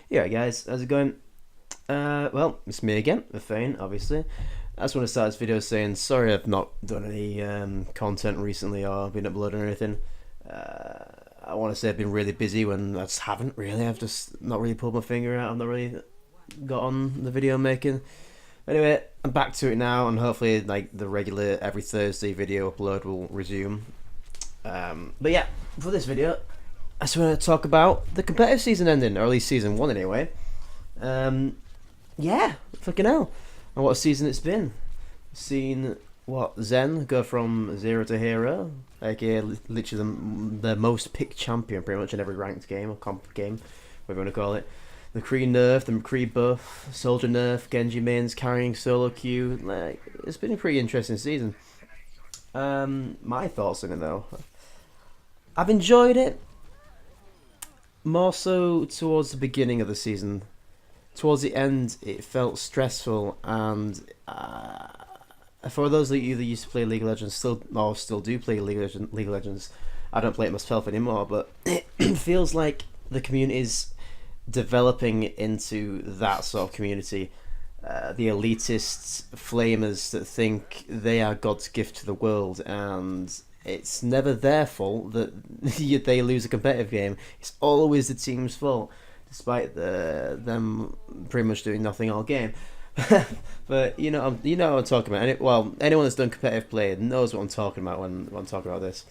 Yeah, guys, how's it going? Well, it's me again, Efein, obviously. I just want to start this video saying sorry I've not done any content recently or been uploading or anything. I want to say I've been really busy when I just haven't really. I've just not really pulled my finger out. I've not really got on the video making. Anyway, I'm back to it now, and hopefully, like the regular every Thursday video upload will resume. But yeah, for this video, I just want to talk about the competitive season ending, or at least season one anyway. Um, yeah, fucking hell. And what a season it's been. Seen what Zen go from zero to hero, aka literally the most picked champion pretty much in every ranked game or comp game, whatever you want to call it. The Kree nerf, the McCree buff, Soldier nerf, Genji mains carrying solo queue. Like, it's been a pretty interesting season. My thoughts on it though. I've enjoyed it more so towards the beginning of the season. Towards the end, it felt stressful, and for those of you that used to play League of Legends, still do play League of Legends, I don't play it myself anymore, but it feels like the community is developing into that sort of community. The elitists, flamers that think they are God's gift to the world, and it's never their fault that they lose a competitive game. It's always the team's fault, despite them pretty much doing nothing all game. But you know what I'm talking about. Anyone that's done competitive play knows what I'm talking about when I'm talking about this.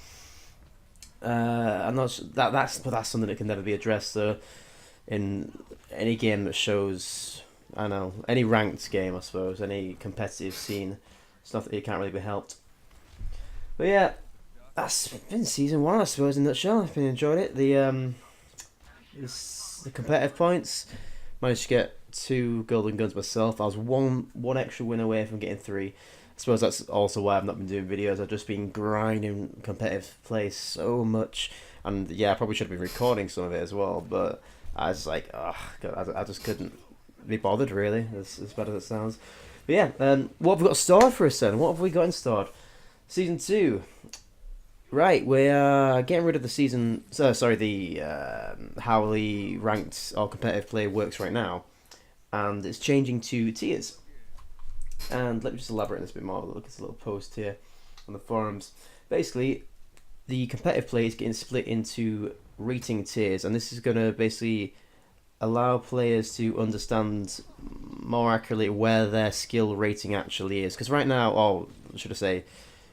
I'm not that's something that can never be addressed. So in any game that shows, I don't know, any ranked game, I suppose, any competitive scene, stuff that it can't really be helped. But yeah, that's been season one, I suppose, in that show. I've been enjoyed it. The competitive points, managed to get 2 golden guns myself. I was one extra win away from getting 3. I suppose that's also why I've not been doing videos. I've just been grinding competitive play so much, and yeah, I probably should have been recording some of it as well. But I was like, oh, God, I just couldn't be bothered really. As bad as it sounds. But yeah, what have we got stored for us then? What have we got in stored? Season 2. Right, we are getting rid of the season. Sorry, the how the ranked or competitive play works right now, and it's changing to tiers. And let me just elaborate on this a bit more. Look at this little post here on the forums. Basically, the competitive play is getting split into rating tiers, and this is going to basically allow players to understand more accurately where their skill rating actually is. Because right now, or should I say,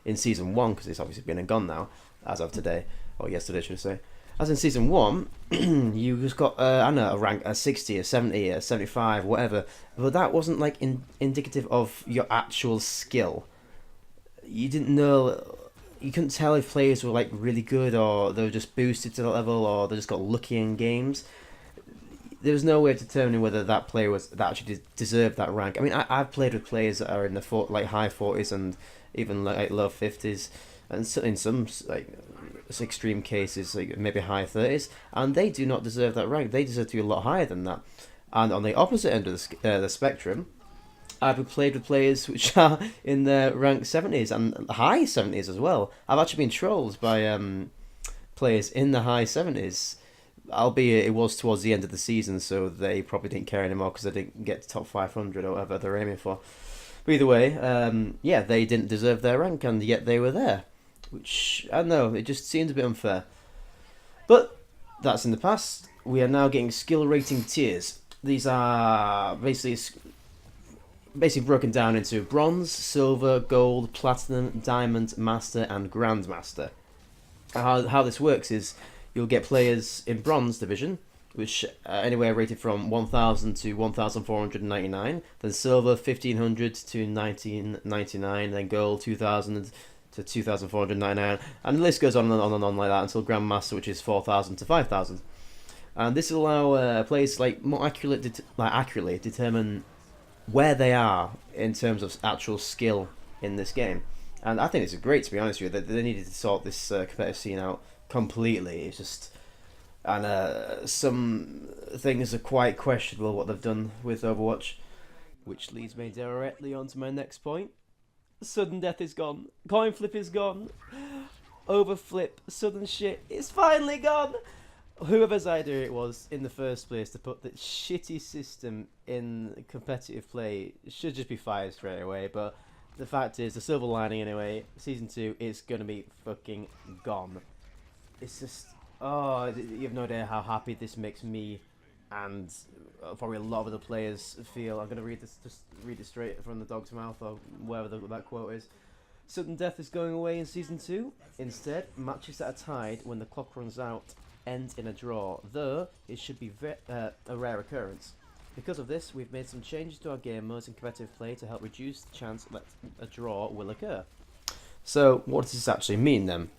in season one, because it's obviously been and gone now as of today or yesterday, should I say. As in season one, you just got I don't know, a rank, a 60, a 70, a 75, whatever, but that wasn't like indicative of your actual skill. You didn't know, you couldn't tell if players were like really good or they were just boosted to that level or they just got lucky in games. There was no way of determining whether that player that actually deserved that rank. I mean, I've played with players that are in the like high 40s and even like low 50s, and in some like extreme cases, like maybe high 30s, and they do not deserve that rank. They deserve to be a lot higher than that. And on the opposite end of the spectrum, I've played with players which are in the rank 70s and high 70s as well. I've actually been trolled by players in the high 70s, albeit it was towards the end of the season, so they probably didn't care anymore because they didn't get to top 500 or whatever they're aiming for. But either way, yeah, they didn't deserve their rank, and yet they were there. Which, I don't know, it just seemed a bit unfair. But that's in the past. We are now getting skill rating tiers. These are basically broken down into bronze, silver, gold, platinum, diamond, master, and grandmaster. How this works is you'll get players in bronze division, which anywhere rated from 1000 to 1499, then silver 1500 to 1999, then gold 2000 to 2499, and the list goes on and on and on like that until grandmaster, which is 4000 to 5000. And this will allow players like more accurately determine where they are in terms of actual skill in this game. And I think it's great, to be honest with you, that they needed to sort this competitive scene out completely. It's just, and some things are quite questionable what they've done with Overwatch, which leads me directly on to my next point. Sudden death is gone. Coin flip is gone. Overflip, sudden shit is finally gone. whoever's idea it was in the first place to put that shitty system in competitive play should just be fired straight away. But the fact is, the silver lining anyway, season 2 is gonna be fucking gone. It's just, oh, you have no idea how happy this makes me and probably a lot of the players feel. I'm gonna read this, just read it straight from the dog's mouth or wherever that quote is. Sudden death is going away in season 2. Instead, matches that are tied when the clock runs out end in a draw, though it should be a rare occurrence. Because of this, we've made some changes to our game modes and competitive play to help reduce the chance that a draw will occur. So, what does this actually mean then?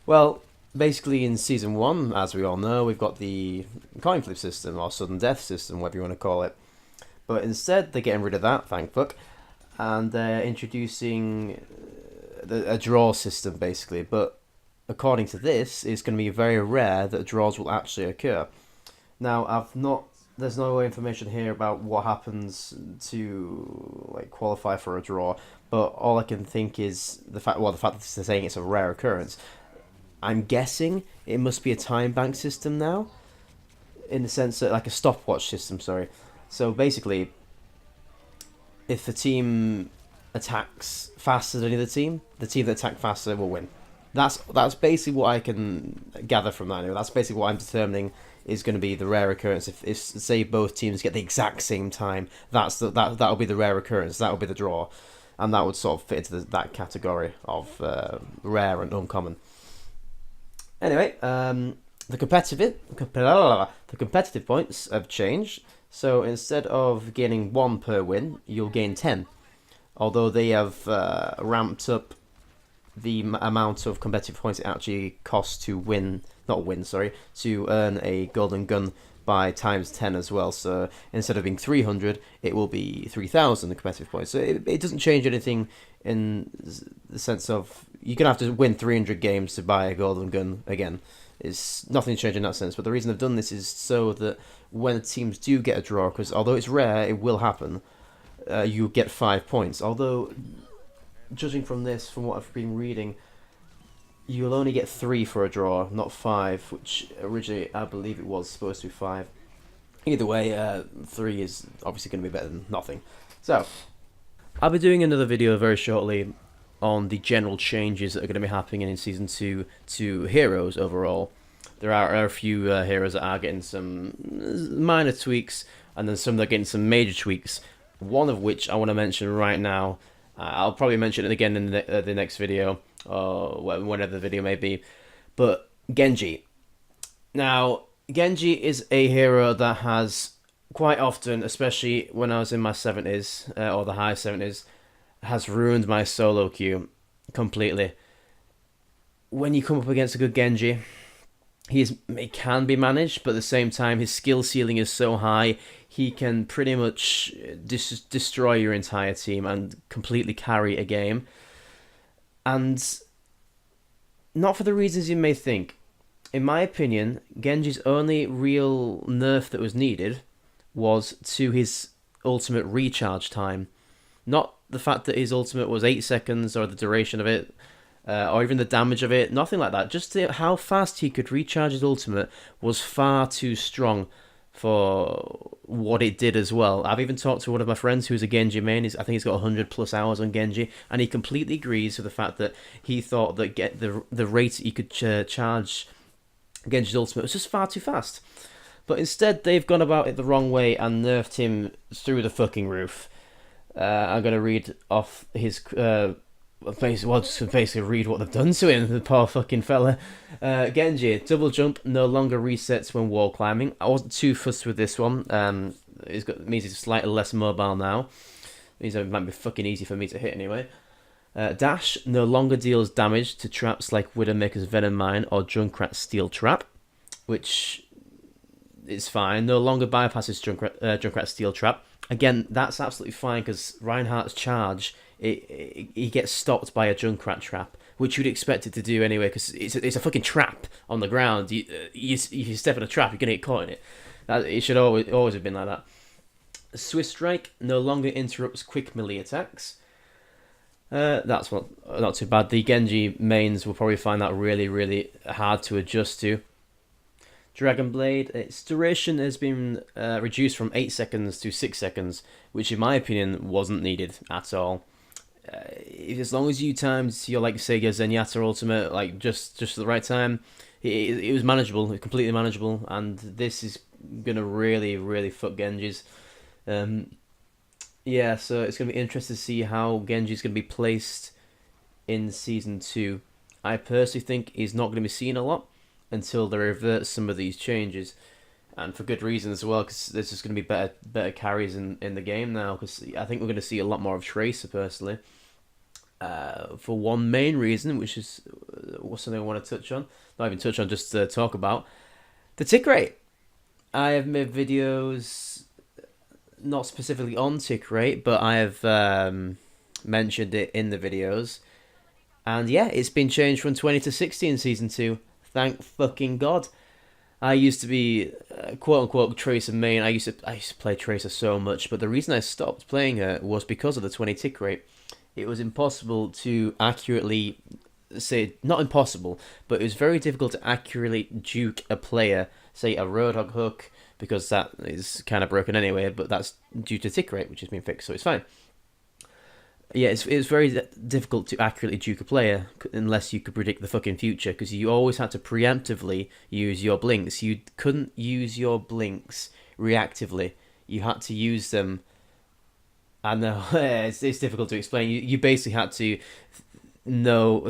Well, basically in season 1, as we all know, we've got the coin flip system, or sudden death system, whatever you want to call it. But instead, they're getting rid of that, thank fuck, and they're introducing a draw system, basically. But according to this, it's going to be very rare that draws will actually occur. Now, there's no information here about what happens to like qualify for a draw, but all I can think is the fact that they're saying it's a rare occurrence. I'm guessing it must be a time bank system now, in the sense that like a stopwatch system. Sorry. So basically, if the team attacks faster than the other team, the team that attacked faster will win. That's basically what I can gather from that. Anyway. That's basically what I'm determining is going to be the rare occurrence. If say both teams get the exact same time, that'll be the rare occurrence. That'll be the draw, and that would sort of fit into that category of rare and uncommon. Anyway, the competitive points have changed. So instead of gaining 1 per win, you'll gain 10. Although they have ramped up the amount of competitive points it actually costs to to earn a golden gun by times 10 as well. So instead of being 300, it will be 3,000 competitive points. So it doesn't change anything in the sense of you're going to have to win 300 games to buy a golden gun again. It's nothing changed in that sense. But the reason I've done this is so that when teams do get a draw, because although it's rare, it will happen, you get 5 points. Although, judging from what I've been reading, you'll only get 3 for a draw, not 5, which originally I believe it was supposed to be 5. Either way, 3 is obviously going to be better than nothing. So, I'll be doing another video very shortly on the general changes that are going to be happening in Season 2 to heroes overall. There are a few heroes that are getting some minor tweaks, and then some that are getting some major tweaks, one of which I want to mention right now. I'll probably mention it again in the next video, or whenever the video may be. But Genji. Now, Genji is a hero that has quite often, especially when I was in my 70s, or the high 70s, has ruined my solo queue completely. When you come up against a good Genji, it can be managed, but at the same time, his skill ceiling is so high, he can pretty much destroy your entire team and completely carry a game. And not for the reasons you may think. In my opinion, Genji's only real nerf that was needed was to his ultimate recharge time. Not the fact that his ultimate was 8 seconds or the duration of it, or even the damage of it, nothing like that. Just how fast he could recharge his ultimate was far too strong for what it did as well. I've even talked to one of my friends who's a Genji main. I think he's got 100 plus hours on Genji, and he completely agrees with the fact that he thought that the rate he could charge Genji's ultimate was just far too fast. But instead, they've gone about it the wrong way and nerfed him through the fucking roof. I'm going to read off his... basically read what they've done to him, the poor fucking fella. Genji, double jump no longer resets when wall climbing. I wasn't too fussed with this one. It means he's slightly less mobile now. It means it might be fucking easy for me to hit anyway. Dash no longer deals damage to traps like Widowmaker's Venom Mine or Junkrat's Steel Trap, which is fine. No longer bypasses Junkrat's Steel Trap. Again, that's absolutely fine because Reinhardt's charge, he gets stopped by a Junkrat trap, which you'd expect it to do anyway, because it's a fucking trap on the ground. You step in a trap, you're gonna get caught in it. It should always have been like that. Swiss Strike no longer interrupts quick melee attacks. That's not too bad. The Genji mains will probably find that really, really hard to adjust to. Dragon Blade, its duration has been reduced from 8 seconds to 6 seconds, which in my opinion wasn't needed at all. As long as you timed your like Sega Zenyatta Ultimate like just at the right time, it was manageable, completely manageable, and this is gonna really fuck Genji's. Yeah, so it's gonna be interesting to see how Genji's gonna be placed in season 2. I personally think he's not gonna be seen a lot until they revert some of these changes, and for good reason as well, because there's just going to be better carries in the game now. Because I think we're going to see a lot more of Tracer personally. For one main reason, which is something I want to touch on, not even touch on, just to talk about the tick rate. I have made videos not specifically on tick rate, but I have mentioned it in the videos, and yeah, it's been changed from 20 to 60 in season 2. Thank fucking God. I used to be quote unquote Tracer main. I used to play Tracer so much, but the reason I stopped playing her was because of the 20 tick rate. It was impossible to accurately say, not impossible, but it was very difficult to accurately juke a player, say a Roadhog hook, because that is kind of broken anyway, but that's due to tick rate, which has been fixed, so it's fine. Yeah, it's very difficult to accurately juke a player unless you could predict the fucking future, because you always had to preemptively use your blinks. You couldn't use your blinks reactively. You had to use them. I know, it's difficult to explain. You basically had to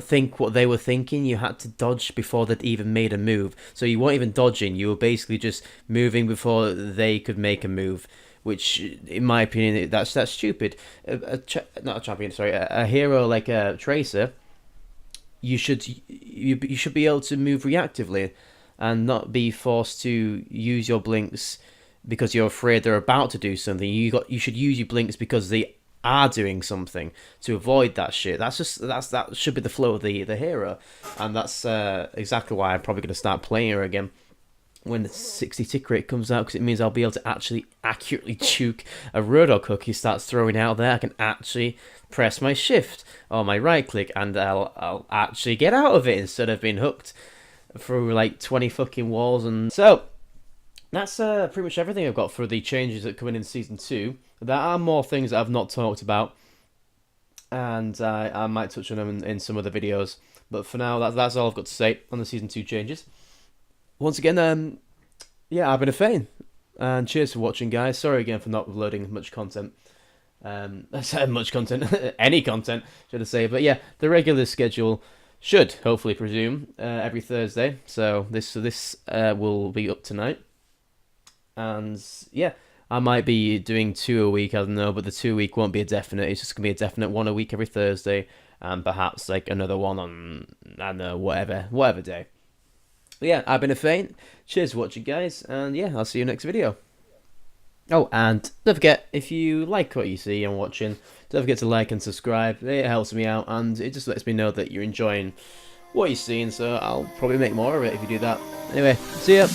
think what they were thinking. You had to dodge before they'd even made a move. So you weren't even dodging. You were basically just moving before they could make a move. Which, in my opinion, that's stupid. Not a champion, sorry. A hero like a Tracer, you should be able to move reactively, and not be forced to use your blinks because you're afraid they're about to do something. You should use your blinks because they are doing something to avoid that shit. That should be the flow of the hero, and that's exactly why I'm probably going to start playing her again when the 60 tick rate comes out, because it means I'll be able to actually accurately juke a Roadhog hook he starts throwing out there. I can actually press my shift or my right click and I'll actually get out of it instead of being hooked through like 20 fucking walls. And so that's pretty much everything I've got for the changes that come in season 2. There are more things that I've not talked about, and I might touch on them in some other videos, but for now that's all I've got to say on the season 2 changes. Once again, yeah, I've been Efein, and cheers for watching, guys. Sorry again for not uploading much content. I said much content, any content, should I say. But yeah, the regular schedule should hopefully resume every Thursday. So this will be up tonight. And yeah, I might be doing 2 a week, I don't know, but the 2 a week won't be a definite. It's just going to be a definite 1 a week every Thursday, and perhaps like another one on, I don't know, whatever day. But yeah, I've been Efein. Cheers for watching, guys, and yeah, I'll see you next video. Oh, and don't forget, if you like what you see and watching, don't forget to like and subscribe. It helps me out, and it just lets me know that you're enjoying what you're seeing, so I'll probably make more of it if you do that. Anyway, see ya!